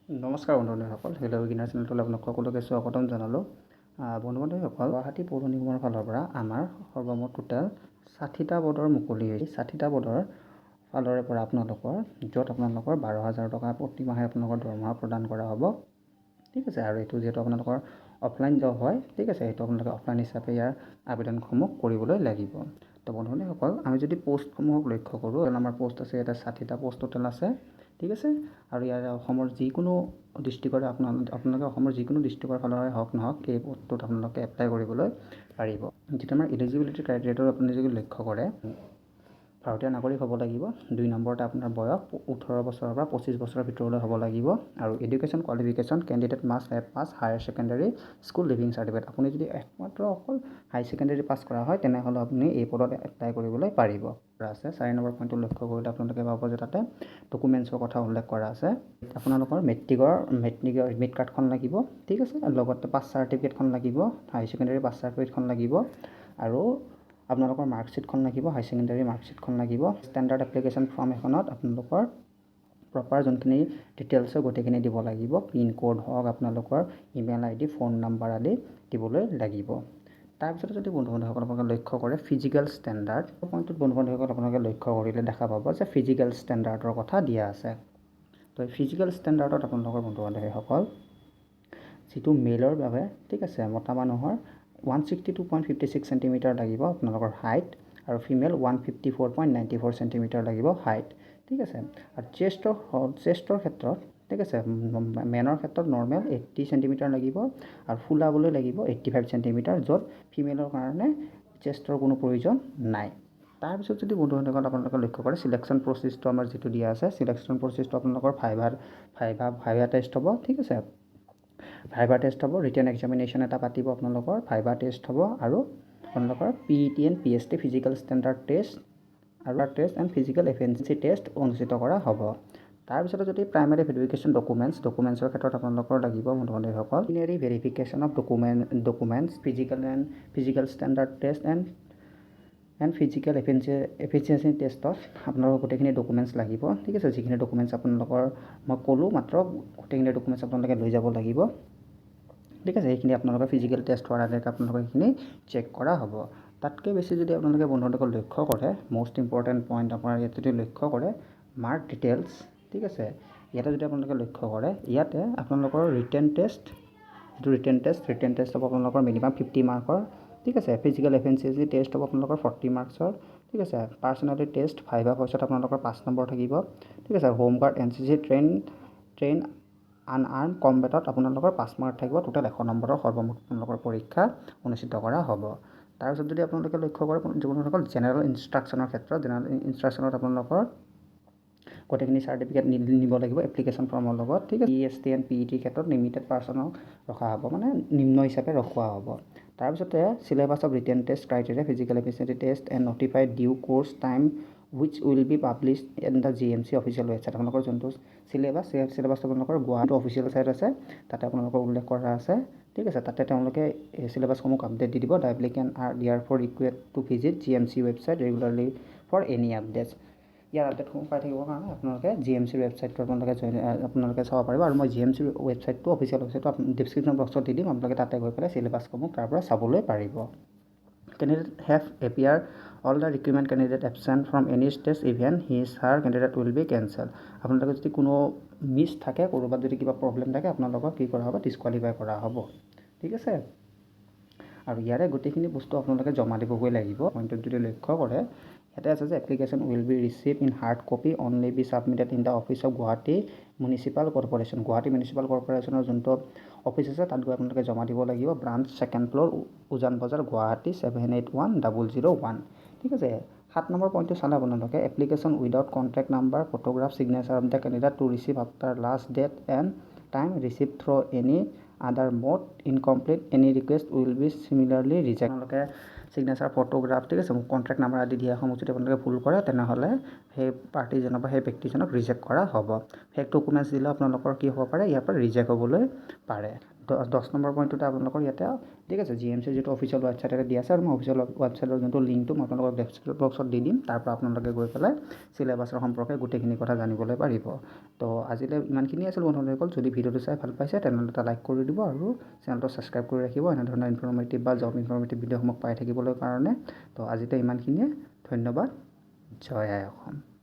নমস্কাৰ বন্ধু-বান্ধৱীসকল, hello' beginner চেনেলটোলৈ আপোনালোক সকলোকে স্বাগতম জনালোঁ। বন্ধু-বান্ধৱীসকল, গুৱাহাটী পৌৰ নিগমৰ ফালৰ পৰা আমাৰ সৰ্বমুঠ টোটেল 60টা পদৰ মুকলি হৈছে। 60টা পদৰ ফালৰে পৰা আপোনালোকৰ য'ত আপোনালোকৰ 12,000 টকা প্ৰতিমাহে আপোনালোকৰ দৰমহা প্ৰদান কৰা হ'ব। ঠিক আছে, আৰু এইটো যিহেতু আপোনালোকৰ অফলাইন জব হয়, ঠিক আছে, সেইটো আপোনালোকে অফলাইন হিচাপে ইয়াৰ আবেদনসমূহ কৰিবলৈ লাগিব। তো বন্ধু-বান্ধৱীসকল, আমি যদি পোষ্টসমূহক লক্ষ্য কৰোঁ, আমাৰ পোষ্ট আছে ইয়াতে 60টা পোষ্ট টোটেল আছে। ঠিক আছে, আৰু ইয়াৰে অসমৰ যিকোনো ডিষ্ট্ৰিক্টৰে আপোনালোকে অসমৰ যিকোনো ডিষ্ট্ৰিক্টৰ ফালৰে হওক নহওক এই পদটোত আপোনালোকে এপ্লাই কৰিবলৈ পাৰিব। যিটো আমাৰ এলিজিবিলিটি ক্ৰাইটেৰিয়াটো আপুনি যদি লক্ষ্য কৰে, ভাৰতীয় নাগৰিক হ'ব লাগিব। 2 নম্বৰতে আপোনাৰ বয়স 18 বছৰৰ পৰা 25 বছৰৰ ভিতৰলৈ হ'ব লাগিব। আৰু education qualification candidate must have pass higher secondary school leaving certificate. আপুনি যদি একমাত্ৰ অকল হায়াৰ ছেকেণ্ডেৰী পাছ কৰা হয় তেনেহ'লে আপুনি এই পদত এপ্লাই কৰিবলৈ পাৰিব। আছে 4 নম্বৰ পইণ্টটো লক্ষ্য কৰিলে আপোনালোকে পাব যে তাতে ডকুমেণ্টছৰ কথা উল্লেখ কৰা আছে। আপোনালোকৰ মেট্ৰিকৰ এডমিট কাৰ্ডখন লাগিব। ঠিক আছে, লগতে পাছ চাৰ্টিফিকেটখন লাগিব, হায়াৰ ছেকেণ্ডেৰী পাছ চাৰ্টিফিকেটখন লাগিব, আৰু আপোনালোকৰ মাৰ্কশ্বিটখন লাগিব, হায়াৰ ছেকেণ্ডেৰী মাৰ্কশ্বিটখন লাগিব। ষ্টেণ্ডাৰ্ড এপ্লিকেশ্যন ফৰ্ম এখনত আপোনালোকৰ প্ৰপাৰ যোনখিনি ডিটেইলছৰ গোটেইখিনি দিব লাগিব। পিন কোড হওক, আপোনালোকৰ ইমেইল ID, ফোন নাম্বাৰ আদি দিবলৈ লাগিব। তাৰপিছতে যদি বন্ধু-বান্ধৱীসকল আপোনালোকে লক্ষ্য কৰে ফিজিকেল ষ্টেণ্ডাৰ্ড পইণ্টটোত বন্ধু-বান্ধৱীসকল আপোনালোকে লক্ষ্য কৰিলে দেখা পাব যে ফিজিকেল ষ্টেণ্ডাৰ্ডৰ কথা দিয়া আছে। তো এই ফিজিকেল ষ্টেণ্ডাৰ্ডত আপোনালোকৰ বন্ধু-বান্ধৱীসকল যিটো মেলৰ বাবে, ঠিক আছে, মতা মানুহৰ 162.56 চেণ্টিমিটাৰ লাগিব আপোনালোকৰ হাইট, আৰু ফিমেল 154.94 চেণ্টিমিটাৰ লাগিব হাইট। ঠিক আছে, আৰু চেষ্টৰ ক্ষেত্ৰত, ঠিক আছে, মেনৰ ক্ষেত্ৰত নৰ্মেল 80 চেণ্টিমিটাৰ লাগিব, আৰু ফুলাবলৈ লাগিব 85 চেণ্টিমিটাৰ, য'ত ফিমেলৰ কাৰণে চেষ্টৰ কোনো প্ৰয়োজন নাই। তাৰপিছত যদি বন্ধু-বান্ধৱীসকল আপোনালোকে লক্ষ্য কৰে চিলেকশ্যন প্ৰচেছটো আমাৰ যিটো দিয়া আছে, চিলেকশ্যন প্ৰচেছটো আপোনালোকৰ ভাইভা টেষ্ট হ'ব। ঠিক আছে, ভাইভা টেষ্ট হ'ব, ৰিটেন এক্সামিনেশ্যন এটা পাতিব আপোনালোকৰ, ভাইভা টেষ্ট হ'ব, আৰু আপোনালোকৰ PET and PST physical standard test আৰু এণ্ড ফিজিকেল এফিচিয়েঞ্চি টেষ্ট অনুষ্ঠিত কৰা হ'ব। তাৰপিছতে যদি প্ৰাইমেৰী ভেৰিফিকেশ্যন ডকুমেণ্টছৰ ক্ষেত্ৰত আপোনালোকৰ লাগিব বন্ধু-বান্ধৱীসকল preliminary verification of documents, physical standard test and physical efficiency টেষ্টত আপোনালোকৰ গোটেইখিনি ডকুমেণ্টছ লাগিব। ঠিক আছে, যিখিনি ডকুমেণ্টছ আপোনালোকৰ মই ক'লোঁ মাত্ৰ, গোটেইখিনি ডকুমেণ্টছ আপোনালোকে লৈ যাব লাগিব। ঠিক আছে, সেইখিনি আপোনালোকৰ ফিজিকেল টেষ্ট হোৱাৰ আগতে আপোনালোকৰ সেইখিনি চেক কৰা হ'ব। তাতকৈ বেছি যদি আপোনালোকে বন্ধু-বান্ধৱীসকল লক্ষ্য কৰে, মষ্ট ইম্পৰ্টেণ্ট পইণ্ট আপোনাৰ ইয়াত যদি লক্ষ্য কৰে মাৰ্ক ডিটেইলছ। ঠিক আছে, ইয়াতে যদি আপোনালোকে লক্ষ্য কৰে, ইয়াতে আপোনালোকৰ ৰিটেন টেষ্ট হ'ব আপোনালোকৰ মিনিমাম 50 মাৰ্কৰ। ঠিক আছে, ফিজিকেল এফিচিয়েঞ্চি টেষ্ট হ'ব আপোনালোকৰ 40 মাৰ্কছৰ। ঠিক আছে, পাৰ্চনেলিটি টেষ্ট ভাইভা ভইচত আপোনালোকৰ 5 নম্বৰ থাকিব। ঠিক আছে, হোমগাৰ্ড NCC ট্ৰেইন আনআৰ্ম কম্বেটত আপোনালোকৰ 5 মাৰ্ক থাকিব। টোটেল 100 নম্বৰৰ সৰ্বমুঠ আপোনালোকৰ পৰীক্ষা অনুষ্ঠিত কৰা হ'ব। তাৰপিছত যদি আপোনালোকে লক্ষ্য কৰে জীৱনসকল জেনেৰেল ইনষ্ট্ৰাকশ্যনৰ ক্ষেত্ৰত, জেনেৰেল আপোনালোকৰ গোটেইখিনি চাৰ্টিফিকেট নিব লাগিব এপ্লিকেশ্যন ফৰ্মৰ লগত। ঠিক আছে, EST and PET ক্ষেত্ৰত লিমিটেড পাৰ্চনক ৰখা হ'ব, মানে নিম্ন হিচাপে ৰখোৱা হ'ব। তাৰপিছতে syllabus of written test criteria, physical efficiency test and notified due course time which will be published in the GMC official website. আপোনালোকৰ যোনটো চিলেবাছ, সেই চিলেবাছটো আপোনালোকৰ গুৱাহাটী অফিচিয়েল ৱেবছাইট আছে, তাতে আপোনালোকৰ উল্লেখ কৰা আছে। ঠিক আছে, তাতে তেওঁলোকে এই চিলেবাছসমূহ আপডেট দি দিব। The applicant are therefore required to visit GMC website regularly for any updates. ইয়াৰ আপডেটসমূহ পাই থাকিবৰ কাৰণে আপোনালোকে GMC ৱেবছাইটটো আপোনালোকে চাব পাৰিব, আৰু মই GMC ৱেবছাইটটো অফিচিয়েল ৱেবছাইটটো ডিছক্ৰিপশ্যন বক্সত দি দিম, আপোনালোকে তাতে গৈ পেলাই চিলেবাছসমূহ তাৰ পৰা চাবলৈ পাৰিব। Candidate have appeared all the requirement candidate absent from any stage event her candidate will be cancelled। আপোনালোকে যদি কোনো মিছ থাকে, ক'ৰবাত যদি কিবা প্ৰব্লেম থাকে, আপোনালোকক কি কৰা হ'ব, ডিছকুৱালিফাই কৰা হ'ব। ঠিক আছে, আৰু ইয়াৰে গোটেইখিনি বস্তু আপোনালোকে জমা দিবগৈ লাগিব। পইণ্টত যদি লক্ষ্য কৰে ইয়াতে আছে যে application will be receive in hard copy only be submitted in the office of Guwahati municipal corporation. Guwahati municipal কৰ্প'ৰেশ্যনৰ যোনটো অফিচ আছে তাত গৈ আপোনালোকে জমা দিব লাগিব। ব্ৰাঞ্চ 2nd ফ্ল'ৰ, উজান বজাৰ, গুৱাহাটী 781001। ঠিক আছে, 7 নম্বৰ পইণ্টটো চালে আপোনালোকে application without contact number, photograph, signature of the candidate to receive after last date and time receive through any other mode incomplete any request will be similarly reject. আপোনালোকে signature, photograph, ঠিক আছে, contact number আদি দিয়াসমূহ যদি আপোনালোকে ভুল কৰে তেনেহ'লে সেই পাৰ্টিজনক বা সেই ব্যক্তিজনক ৰিজেক্ট কৰা হ'ব। ফেক ডকুমেণ্টছ দিলেও আপোনালোকৰ কি হ'ব পাৰে, ইয়াৰ পৰা ৰিজেক্ট হ'বলৈ পাৰে। 10 নম্বৰ পইণ্টটোতে আপোনালোকৰ ইয়াতে ঠিক আছে GMC যিটো অফিচিয়েল ৱেবছাইটতে দিয়া আছে আৰু মই অফিচিয়েল ৱেবছাইটৰ যোনটো লিংকটো মই আপোনালোকক ডেছক্ৰিপশ্যন বক্সত দি দিম তাৰ পৰা আপোনালোকে গৈ পেলাই চিলেবাছৰ সম্পৰ্কে গোটেইখিনি কথা জানিবলৈ পাৰিব তো আজিলৈ ইমানখিনি আছিল বন্ধুসকল যদি ভিডিঅ'টো চাই ভাল পাইছে তেনেহ'লে এটা লাইক কৰি দিব আৰু চেনেলটো ছাবস্ক্ৰাইব কৰি ৰাখিব এনেধৰণৰ ইনফৰ্মেটিভ বা জব ইনফৰ্মেটিভ ভিডিঅ'সমূহ পাই থাকিবলৈ কাৰণে তো আজিলৈ ইমানখিনিয়ে ধন্যবাদ জয় আই অসম